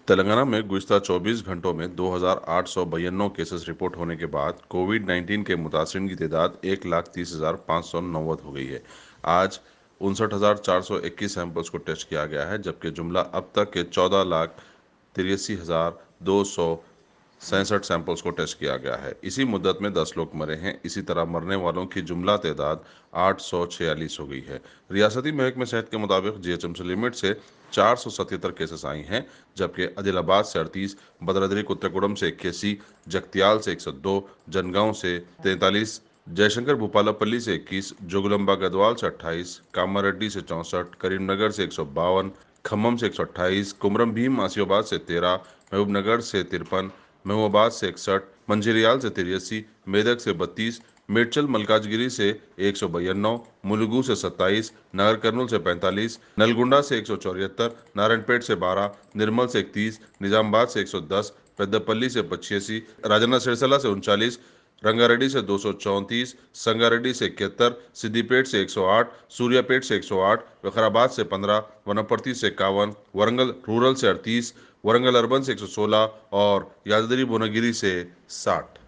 तेलंगाना में गुज़िश्ता 24 घंटों में 2,892 केसेस रिपोर्ट होने के बाद कोविड-19 के मुतासिरीन की तादाद 1,30,590 हो गई है। आज 59,421 सैंपल्स को टेस्ट किया गया है, जबकि जुमला अब तक के 14,83,267 सैंपल्स को टेस्ट किया गया है। इसी मुद्दत में 10 लोग मरे हैं। इसी तरह मरने वालों की जुमला तादाद 846 हो गई है। रियासती महकमे सेहत के मुताबिक जीएचएमसी लिमिट से 477 केसेस आई हैं, जबकि आदिलाबाद से 38, भद्राद्री कुत्तेकुड़म से 81, जगतियाल से 102, जनगांव से 43, जयशंकर भूपालपल्ली से 21, जोगुलंबा गदवाल से 28, कामारेड्डी से 64, करीमनगर से 152, खम्मम से 128, कुमरम भीम आसिफाबाद से 13, महबूबनगर से 53, महबूबाबाद से 61, मंझिरियाल से 83, मेदक से 32, मेडचल मलकाजगिरी से 192, मुलुगू से 27, नगर कर्नूल से 45, नलगुंडा से 174, नारायणपेट से 12, निर्मल से 31, निजामाबाद से 110, पेद्दपल्ली से 85, राजन्ना सिरसला से 39, रंगारेड्डी से 234, संगारेड्डी से 71, सिद्दीपेट से 108, सूर्यापेट से 108, विकाराबाद से 15, वनपर्ती से 51, वरंगल रूरल से 38, वरंगल अर्बन से 116 और यादगिरी भुवनगिरी से 60।